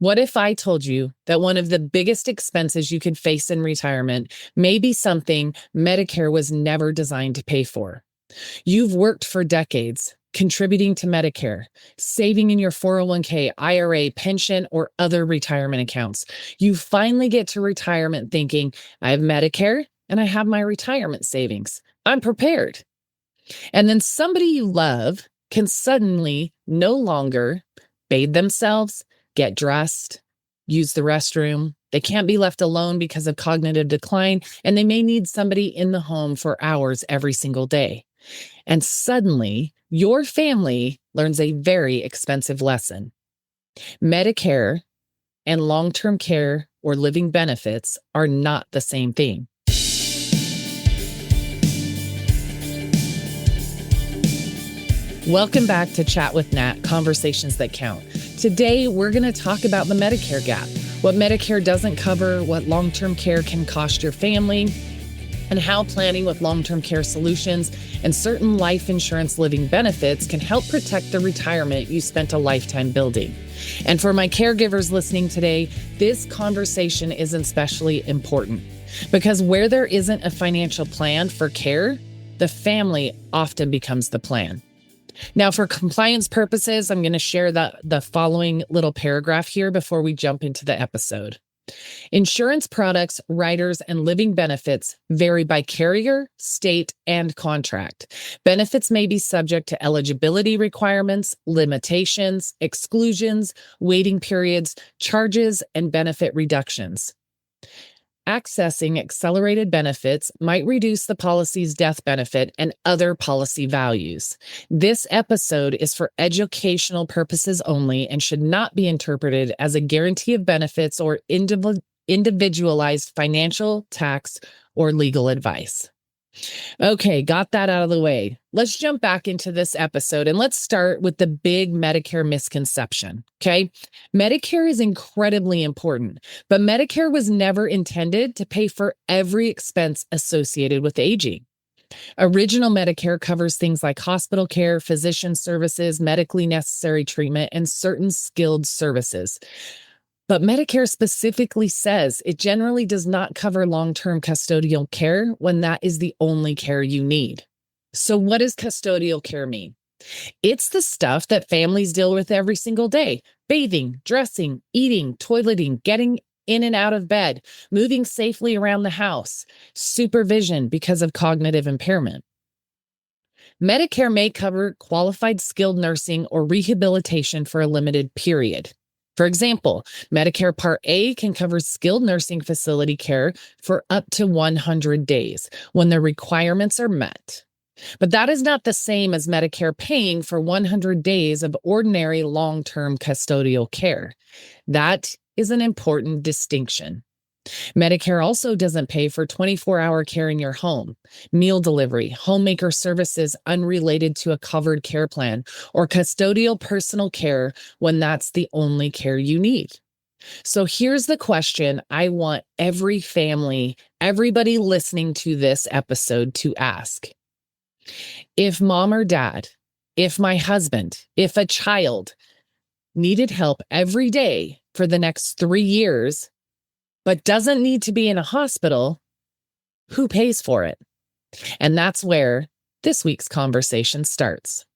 What if I told you that one of the biggest expenses you could face in retirement may be something Medicare was never designed to pay for? You've worked for decades, contributing to Medicare, saving in your 401k, IRA, pension, or other retirement accounts. You finally get to retirement thinking, I have Medicare and I have my retirement savings. I'm prepared. And then somebody you love can suddenly no longer bathe themselves, get dressed, use the restroom. They can't be left alone because of cognitive decline, and they may need somebody in the home for hours every single day. And suddenly, your family learns a very expensive lesson. Medicare and long-term care or living benefits are not the same thing. Welcome back to Chat with Nat, Conversations That Count. Today, we're going to talk about the Medicare gap, what Medicare doesn't cover, what long-term care can cost your family, and how planning with long-term care solutions and certain life insurance living benefits can help protect the retirement you spent a lifetime building. And for my caregivers listening today, this conversation is especially important because where there isn't a financial plan for care, the family often becomes the plan. Now, for compliance purposes, I'm going to share the following little paragraph here before we jump into the episode. Insurance products, riders, and living benefits vary by carrier, state, and contract. Benefits may be subject to eligibility requirements, limitations, exclusions, waiting periods, charges, and benefit reductions. Accessing accelerated benefits might reduce the policy's death benefit and other policy values. This episode is for educational purposes only and should not be interpreted as a guarantee of benefits or individualized financial, tax, or legal advice. Okay, got that out of the way. Let's jump back into this episode and let's start with the big Medicare misconception, okay? Medicare is incredibly important, but Medicare was never intended to pay for every expense associated with aging. Original Medicare covers things like hospital care, physician services, medically necessary treatment, and certain skilled services. But Medicare specifically says it generally does not cover long-term custodial care when that is the only care you need. So what does custodial care mean? It's the stuff that families deal with every single day: bathing, dressing, eating, toileting, getting in and out of bed, moving safely around the house, supervision because of cognitive impairment. Medicare may cover qualified skilled nursing or rehabilitation for a limited period. For example, Medicare Part A can cover skilled nursing facility care for up to 100 days when the requirements are met. But that is not the same as Medicare paying for 100 days of ordinary long-term custodial care. That is an important distinction. Medicare also doesn't pay for 24-hour care in your home, meal delivery, homemaker services unrelated to a covered care plan, or custodial personal care when that's the only care you need. So here's the question I want every family, everybody listening to this episode to ask. If mom or dad, if my husband, if a child needed help every day for the next 3 years, but doesn't need to be in a hospital, who pays for it? And that's where this week's conversation starts.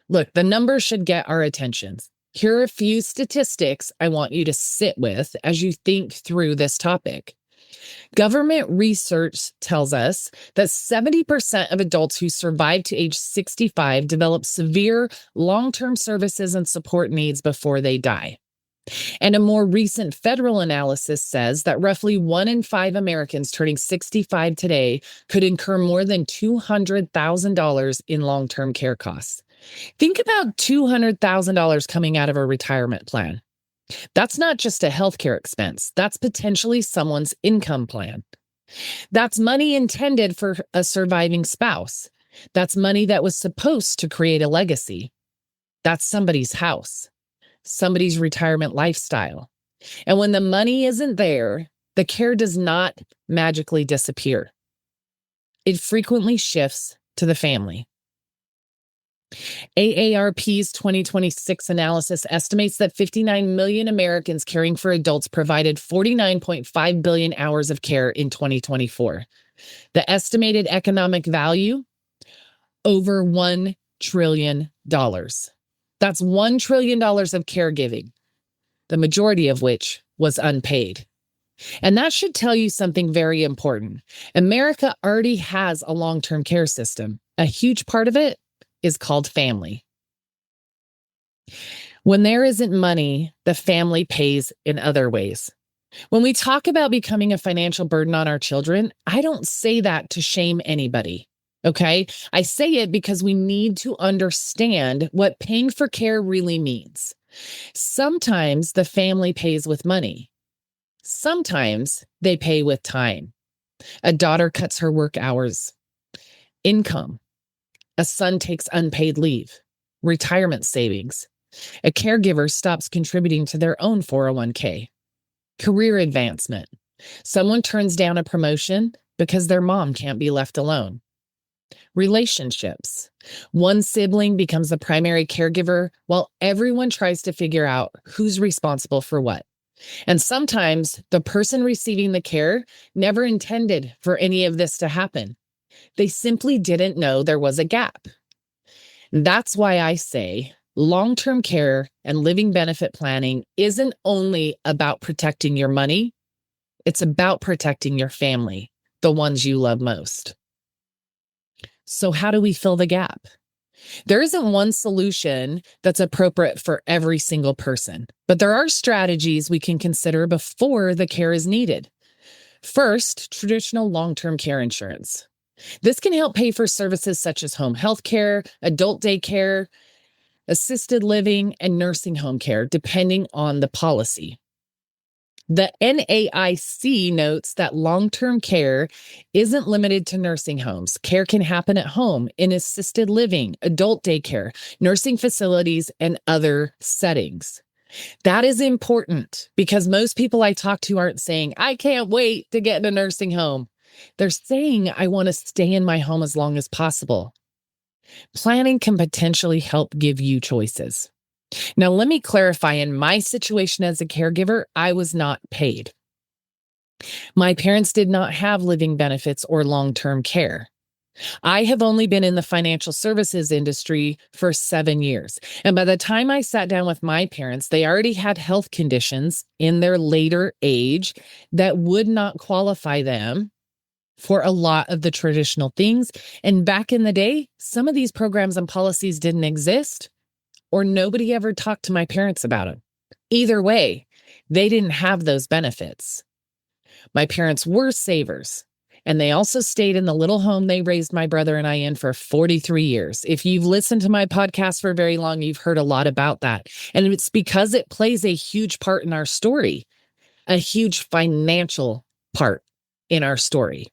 Look, the numbers should get our attention. Here are a few statistics I want you to sit with as you think through this topic. Government research tells us that 70% of adults who survive to age 65 develop severe long-term services and support needs before they die. And a more recent federal analysis says that roughly 1 in 5 Americans turning 65 today could incur more than $200,000 in long-term care costs. Think about $200,000 coming out of a retirement plan. That's not just a healthcare expense. That's potentially someone's income plan. That's money intended for a surviving spouse. That's money that was supposed to create a legacy. That's somebody's house, somebody's retirement lifestyle. And when the money isn't there, the care does not magically disappear. It frequently shifts to the family. AARP's 2026 analysis estimates that 59 million Americans caring for adults provided 49.5 billion hours of care in 2024. The estimated economic value, over $1 trillion. That's $1 trillion of caregiving, the majority of which was unpaid. And that should tell you something very important. America already has a long-term care system. A huge part of it is called family. When there isn't money, the family pays in other ways. When we talk about becoming a financial burden on our children, I don't say that to shame anybody. Okay? I say it because we need to understand what paying for care really means. Sometimes the family pays with money. Sometimes they pay with time. A daughter cuts her work hours, income. A son takes unpaid leave, retirement savings. A caregiver stops contributing to their own 401k. Career advancement. Someone turns down a promotion because their mom can't be left alone. Relationships. One sibling becomes the primary caregiver while everyone tries to figure out who's responsible for what. And sometimes the person receiving the care never intended for any of this to happen. They simply didn't know there was a gap. That's why I say long-term care and living benefit planning isn't only about protecting your money, it's about protecting your family, the ones you love most. So how do we fill the gap? There isn't one solution that's appropriate for every single person, but there are strategies we can consider before the care is needed. First, traditional long-term care insurance. This can help pay for services such as home health care, adult daycare, assisted living, and nursing home care, depending on the policy. The NAIC notes that long-term care isn't limited to nursing homes. Care can happen at home, in assisted living, adult daycare, nursing facilities, and other settings. That is important because most people I talk to aren't saying, I can't wait to get in a nursing home. They're saying, I want to stay in my home as long as possible. Planning can potentially help give you choices. Now, let me clarify, in my situation as a caregiver, I was not paid. My parents did not have living benefits or long-term care. I have only been in the financial services industry for 7 years. And by the time I sat down with my parents, they already had health conditions in their later age that would not qualify them for a lot of the traditional things. And back in the day, some of these programs and policies didn't exist, or nobody ever talked to my parents about it. Either way, they didn't have those benefits. My parents were savers, and they also stayed in the little home they raised my brother and I in for 43 years. If you've listened to my podcast for very long, you've heard a lot about that. And it's because it plays a huge part in our story, a huge financial part in our story.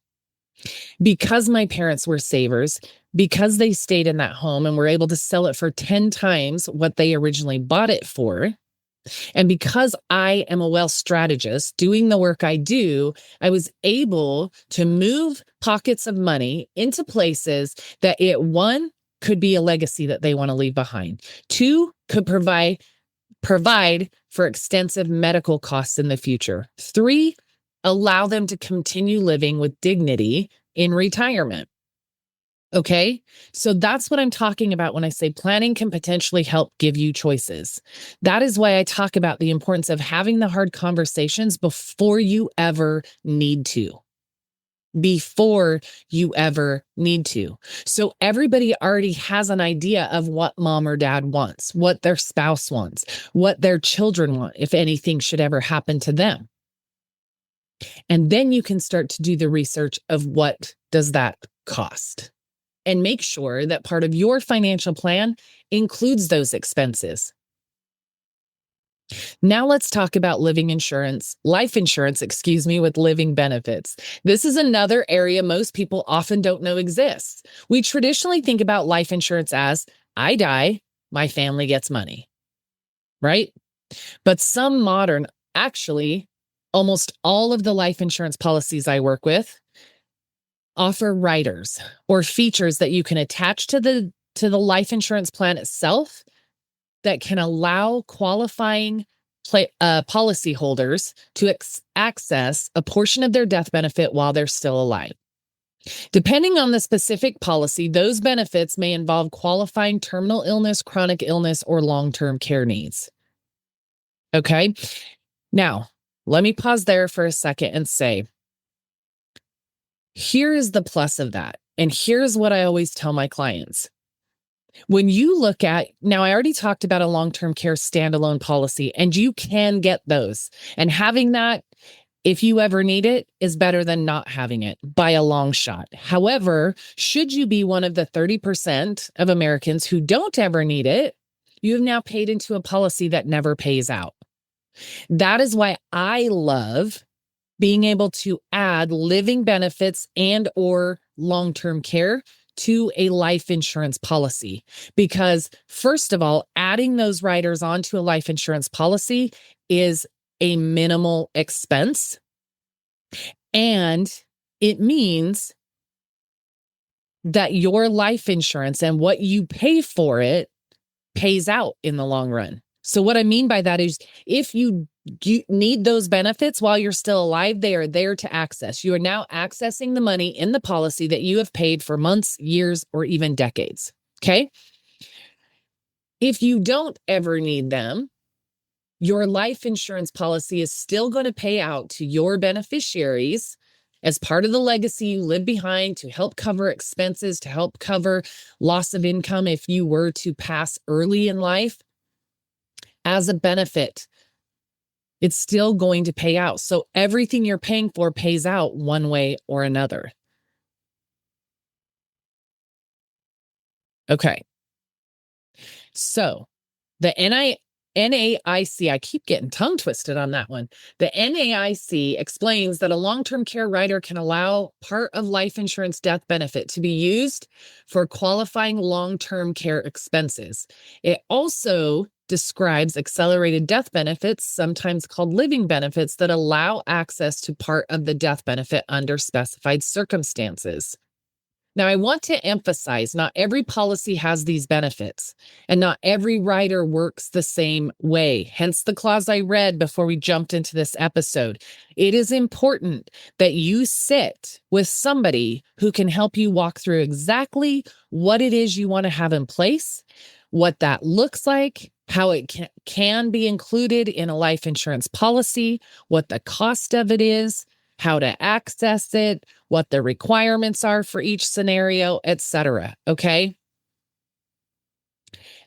Because my parents were savers, because they stayed in that home and were able to sell it for 10 times what they originally bought it for, and because I am a wealth strategist doing the work I do, I was able to move pockets of money into places that one, could be a legacy that they want to leave behind. Two, could provide for extensive medical costs in the future. Three, allow them to continue living with dignity in retirement. Okay, so that's what I'm talking about when I say planning can potentially help give you choices. That is why I talk about the importance of having the hard conversations before you ever need to. Before you ever need to. So everybody already has an idea of what mom or dad wants, what their spouse wants, what their children want, if anything should ever happen to them. And then you can start to do the research of what does that cost. And make sure that part of your financial plan includes those expenses. Now let's talk about life insurance, with living benefits. This is another area most people often don't know exists. We traditionally think about life insurance as, I die, my family gets money, right? But actually, almost all of the life insurance policies I work with offer riders or features that you can attach to to the life insurance plan itself that can allow qualifying policyholders to access a portion of their death benefit while they're still alive. Depending on the specific policy, those benefits may involve qualifying terminal illness, chronic illness, or long-term care needs. Okay? Now, let me pause there for a second and say, here is the plus of that. And here's what I always tell my clients. When you look at, now I already talked about a long-term care standalone policy, and you can get those. And having that, if you ever need it, is better than not having it by a long shot. However, should you be one of the 30% of Americans who don't ever need it, you have now paid into a policy that never pays out. That is why I love being able to add living benefits and or long-term care to a life insurance policy. Because first of all, adding those riders onto a life insurance policy is a minimal expense. And it means that your life insurance and what you pay for it pays out in the long run. So what I mean by that is if you need those benefits while you're still alive, they are there to access. You are now accessing the money in the policy that you have paid for months, years, or even decades. Okay? If you don't ever need them, your life insurance policy is still going to pay out to your beneficiaries as part of the legacy you live behind to help cover expenses, to help cover loss of income if you were to pass early in life as a benefit. It's still going to pay out. So everything you're paying for pays out one way or another. Okay. So the NAIC, I keep getting tongue twisted on that one. The NAIC explains that a long-term care rider can allow part of life insurance death benefit to be used for qualifying long-term care expenses. It also describes accelerated death benefits, sometimes called living benefits, that allow access to part of the death benefit under specified circumstances. Now, I want to emphasize not every policy has these benefits, and not every rider works the same way. Hence the clause I read before we jumped into this episode. It is important that you sit with somebody who can help you walk through exactly what it is you want to have in place, what that looks like, how it can be included in a life insurance policy, what the cost of it is, how to access it, what the requirements are for each scenario, etc. Okay?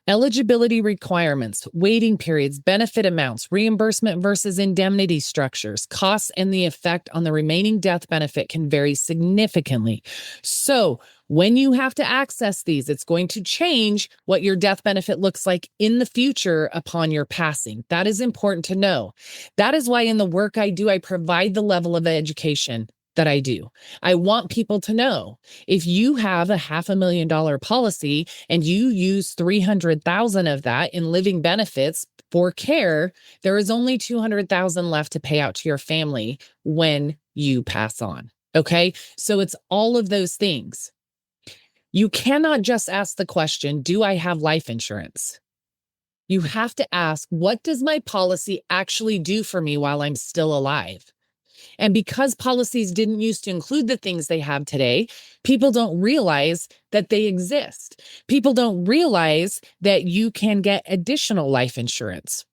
Eligibility requirements, waiting periods, benefit amounts, reimbursement versus indemnity structures, costs, and the effect on the remaining death benefit can vary significantly. So when you have to access these, it's going to change what your death benefit looks like in the future upon your passing. That is important to know. That is why in the work I do, I provide the level of education that I do. I want people to know if you have a $500,000 policy and you use 300,000 of that in living benefits for care, there is only 200,000 left to pay out to your family when you pass on. Okay. So it's all of those things. You cannot just ask the question, do I have life insurance? You have to ask, what does my policy actually do for me while I'm still alive? And because policies didn't used to include the things they have today, people don't realize that they exist. People don't realize that you can get additional life insurance.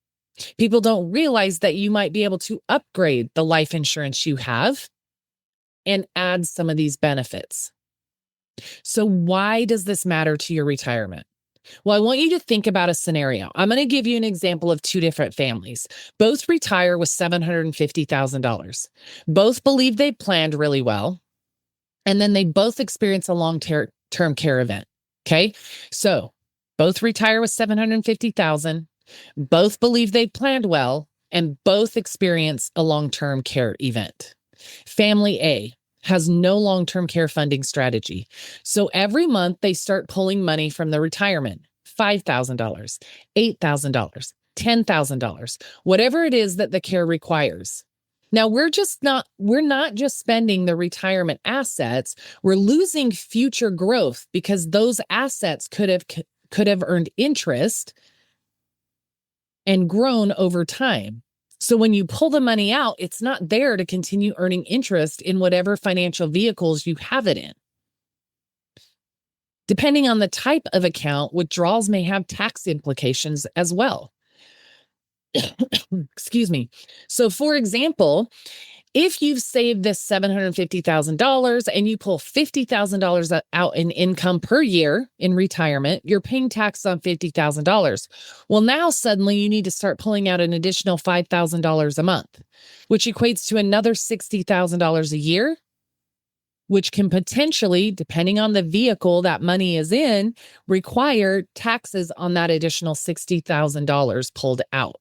People don't realize that you might be able to upgrade the life insurance you have and add some of these benefits. So why does this matter to your retirement? Well, I want you to think about a scenario. I'm going to give you an example of two different families. Both retire with $750,000. Both believe they planned really well. And then they both experience a long-term care event. Okay. So both retire with $750,000. Both believe they planned well and both experience a long-term care event. Family A has no long-term care funding strategy. So every month they start pulling money from the retirement, $5,000, $8,000, $10,000, whatever it is that the care requires. Now we're not just spending the retirement assets, we're losing future growth because those assets could have earned interest and grown over time. So when you pull the money out, it's not there to continue earning interest in whatever financial vehicles you have it in. Depending on the type of account, withdrawals may have tax implications as well. Excuse me. So, for example, if you've saved this $750,000 and you pull $50,000 out in income per year in retirement, you're paying tax on $50,000. Well, now suddenly you need to start pulling out an additional $5,000 a month, which equates to another $60,000 a year, which can potentially, depending on the vehicle that money is in, require taxes on that additional $60,000 pulled out.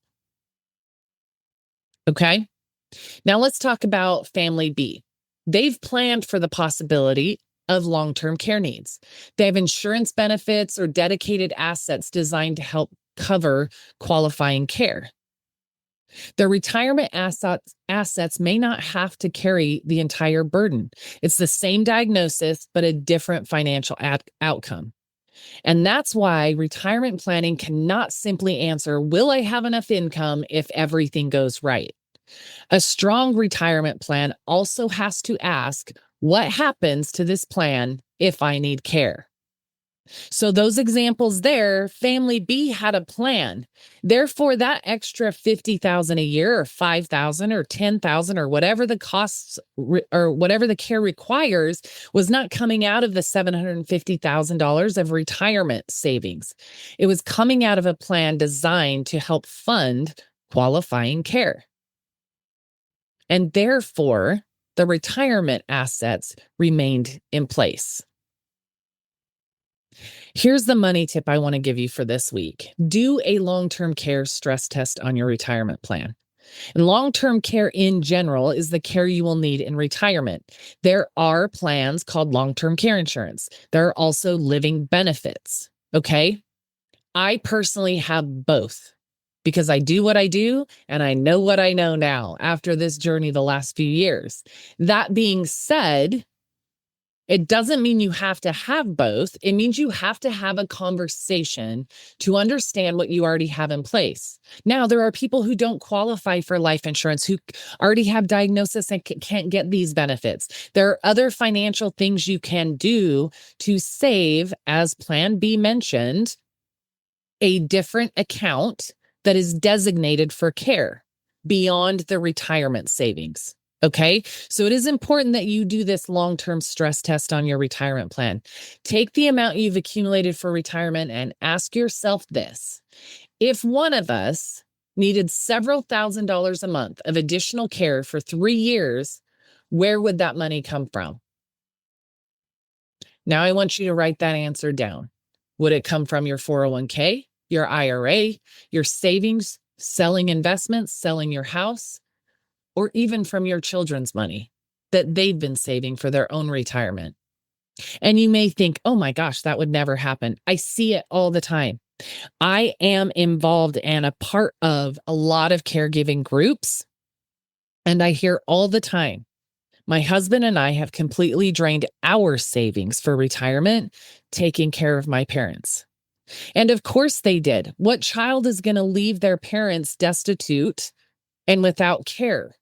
Okay? Now let's talk about family B. They've planned for the possibility of long-term care needs. They have insurance benefits or dedicated assets designed to help cover qualifying care. Their retirement assets may not have to carry the entire burden. It's the same diagnosis, but a different financial outcome. And that's why retirement planning cannot simply answer, will I have enough income if everything goes right? A strong retirement plan also has to ask, what happens to this plan if I need care? So those examples there, family B had a plan. Therefore, that extra $50,000 a year or $5,000 or $10,000 or whatever the costs or whatever the care requires was not coming out of the $750,000 of retirement savings. It was coming out of a plan designed to help fund qualifying care. And therefore, the retirement assets remained in place. Here's the money tip I want to give you for this week. Do a long-term care stress test on your retirement plan. And long-term care in general is the care you will need in retirement. There are plans called long-term care insurance. There are also living benefits, okay? I personally have both because I do what I do and I know what I know now after this journey the last few years. That being said, it doesn't mean you have to have both. It means you have to have a conversation to understand what you already have in place. Now, there are people who don't qualify for life insurance, who already have diagnosis and can't get these benefits. There are other financial things you can do to save, as Plan B mentioned, a different account that is designated for care beyond the retirement savings. Okay, so it is important that you do this long-term stress test on your retirement plan. Take the amount you've accumulated for retirement and ask yourself this. If one of us needed several $1,000s a month of additional care for 3 years, where would that money come from? Now I want you to write that answer down. Would it come from your 401k, your IRA, your savings, selling investments, selling your house, or even from your children's money that they've been saving for their own retirement? And you may think, oh my gosh, that would never happen. I see it all the time. I am involved and a part of a lot of caregiving groups, and I hear all the time, my husband and I have completely drained our savings for retirement, taking care of my parents. And of course they did. What child is going to leave their parents destitute and without care?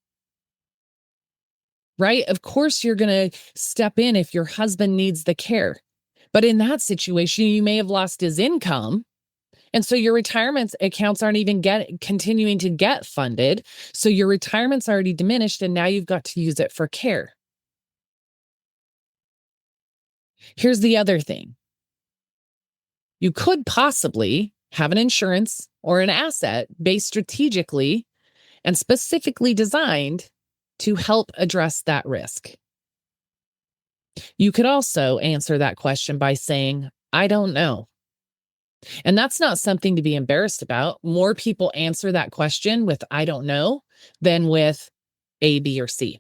Right? Of course, you're going to step in if your husband needs the care. But in that situation, you may have lost his income. And so your retirement accounts aren't even continuing to get funded. So your retirement's already diminished, and now you've got to use it for care. Here's the other thing. You could possibly have an insurance or an asset based strategically and specifically designed to help address that risk. You could also answer that question by saying, I don't know. And that's not something to be embarrassed about. More people answer that question with I don't know than with A, B, or C.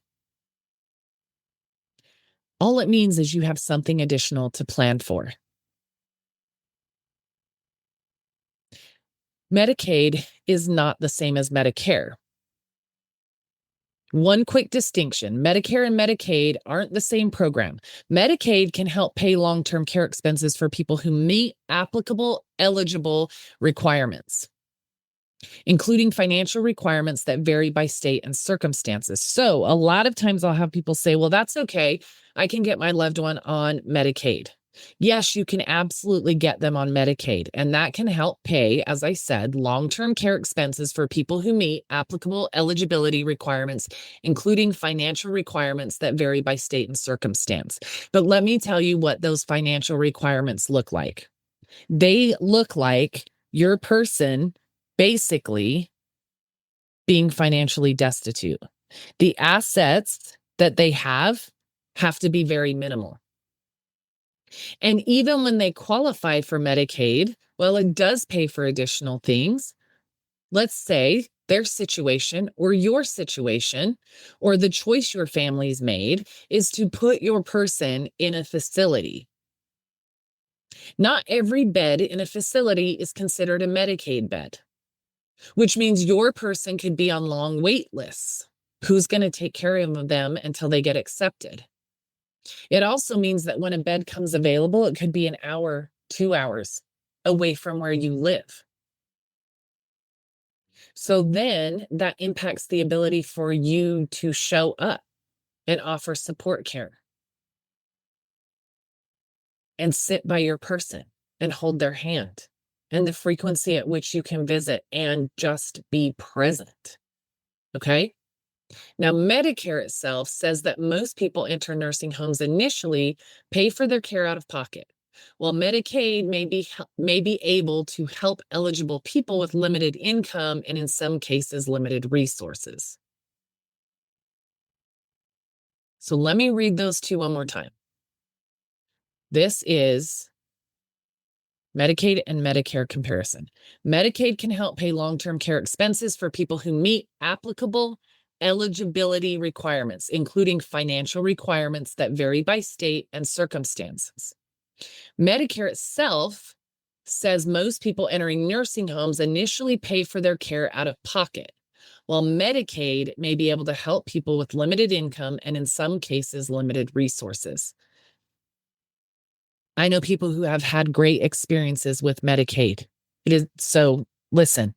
All it means is you have something additional to plan for. Medicaid is not the same as Medicare. One quick distinction: Medicare and Medicaid aren't the same program. Medicaid can help pay long-term care expenses for people who meet applicable eligible requirements, including financial requirements that vary by state and circumstances. So a lot of times I'll have people say, well, that's okay. I can get my loved one on Medicaid. Yes, you can absolutely get them on Medicaid, and that can help pay, as I said, long-term care expenses for people who meet applicable eligibility requirements, including financial requirements that vary by state and circumstance. But let me tell you what those financial requirements look like. They look like your person basically being financially destitute. The assets that they have to be very minimal. And even when they qualify for Medicaid, well, it does pay for additional things. Let's say their situation or your situation or the choice your family's made is to put your person in a facility. Not every bed in a facility is considered a Medicaid bed, which means your person could be on long wait lists. Who's going to take care of them until they get accepted? It also means that when a bed comes available, it could be an hour, 2 hours away from where you live. So then that impacts the ability for you to show up and offer support care and sit by your person and hold their hand, and the frequency at which you can visit and just be present. Okay? Now, Medicare itself says that most people enter nursing homes initially pay for their care out of pocket, while Medicaid may be able to help eligible people with limited income and, in some cases, limited resources. So let me read those two one more time. This is Medicaid and Medicare comparison. Medicaid can help pay long-term care expenses for people who meet applicable eligibility requirements, including financial requirements that vary by state and circumstances. Medicare itself says most people entering nursing homes initially pay for their care out of pocket, while Medicaid may be able to help people with limited income and, in some cases, limited resources. I know people who have had great experiences with Medicaid. So listen,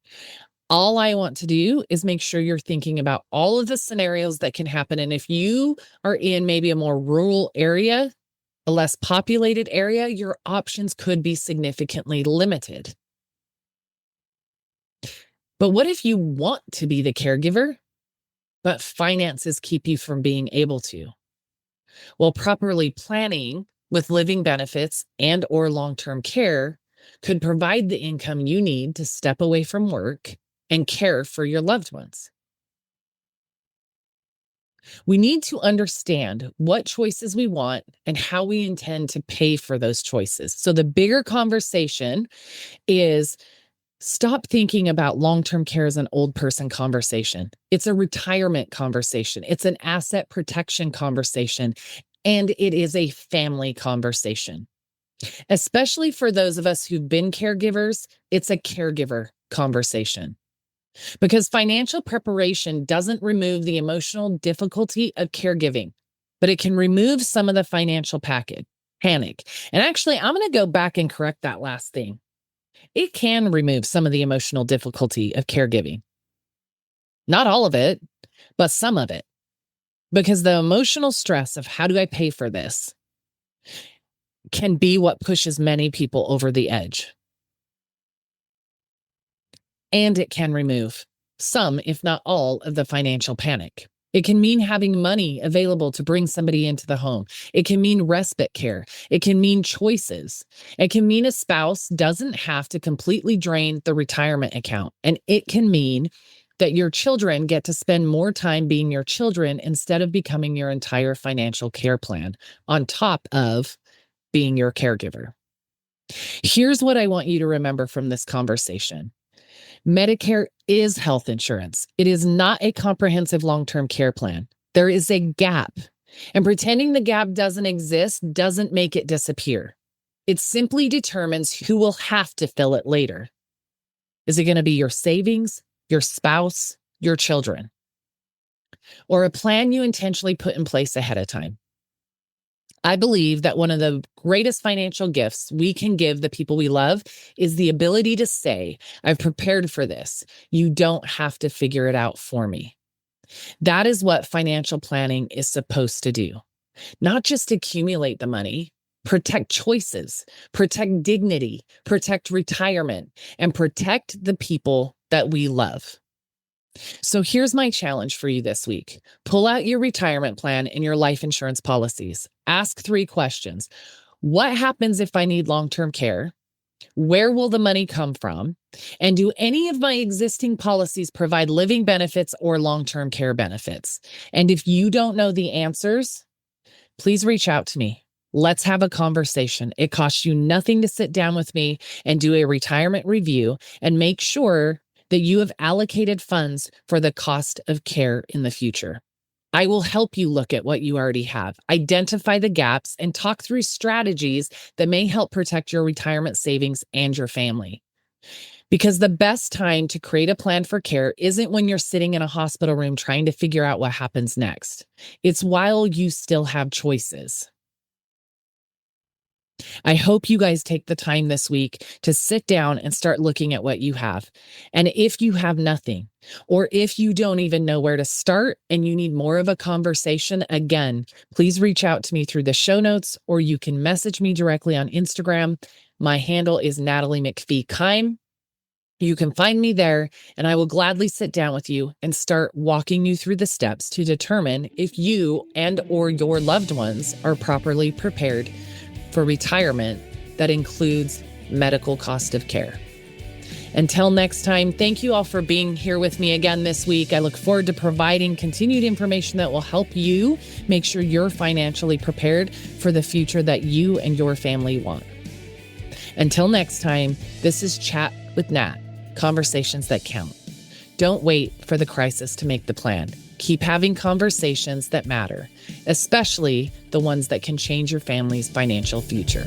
all I want to do is make sure you're thinking about all of the scenarios that can happen. And if you are in maybe a more rural area, a less populated area, your options could be significantly limited. But what if you want to be the caregiver, but finances keep you from being able to? Well, properly planning with living benefits and or long-term care could provide the income you need to step away from work and care for your loved ones. We need to understand what choices we want and how we intend to pay for those choices. So the bigger conversation is stop thinking about long-term care as an old person conversation. It's a retirement conversation. It's an asset protection conversation. And it is a family conversation. Especially for those of us who've been caregivers, it's a caregiver conversation. Because financial preparation doesn't remove the emotional difficulty of caregiving, but it can remove some of the financial panic. And actually, I'm going to go back and correct that last thing. It can remove some of the emotional difficulty of caregiving. Not all of it, but some of it. Because the emotional stress of how do I pay for this can be what pushes many people over the edge. And it can remove some, if not all, of the financial panic. It can mean having money available to bring somebody into the home. It can mean respite care. It can mean choices. It can mean a spouse doesn't have to completely drain the retirement account. And it can mean that your children get to spend more time being your children instead of becoming your entire financial care plan, on top of being your caregiver. Here's what I want you to remember from this conversation. Medicare is health insurance. It is not a comprehensive long-term care plan. There is a gap, and pretending the gap doesn't exist doesn't make it disappear. It simply determines who will have to fill it later. Is it going to be your savings, your spouse, your children? or a plan you intentionally put in place ahead of time. I believe that one of the greatest financial gifts we can give the people we love is the ability to say, I've prepared for this. You don't have to figure it out for me. That is what financial planning is supposed to do. Not just accumulate the money, protect choices, protect dignity, protect retirement, and protect the people that we love. So here's my challenge for you this week. Pull out your retirement plan and your life insurance policies. Ask 3 questions. What happens if I need long-term care? Where will the money come from? And do any of my existing policies provide living benefits or long-term care benefits? And if you don't know the answers, please reach out to me. Let's have a conversation. It costs you nothing to sit down with me and do a retirement review and make sure that you have allocated funds for the cost of care in the future. I will help you look at what you already have, identify the gaps, and talk through strategies that may help protect your retirement savings and your family. Because the best time to create a plan for care isn't when you're sitting in a hospital room trying to figure out what happens next. It's while you still have choices. I hope you guys take the time this week to sit down and start looking at what you have. And if you have nothing, or if you don't even know where to start and you need more of a conversation, again, please reach out to me through the show notes, or you can message me directly on Instagram. My handle is Natalie Kime. You can find me there, and I will gladly sit down with you and start walking you through the steps to determine if you and or your loved ones are properly prepared for retirement that includes medical cost of care. Until next time, thank you all for being here with me again this week. I look forward to providing continued information that will help you make sure you're financially prepared for the future that you and your family want. Until next time, this is Chat with Nat, conversations that count. Don't wait for the crisis to make the plan. Keep having conversations that matter, especially the ones that can change your family's financial future.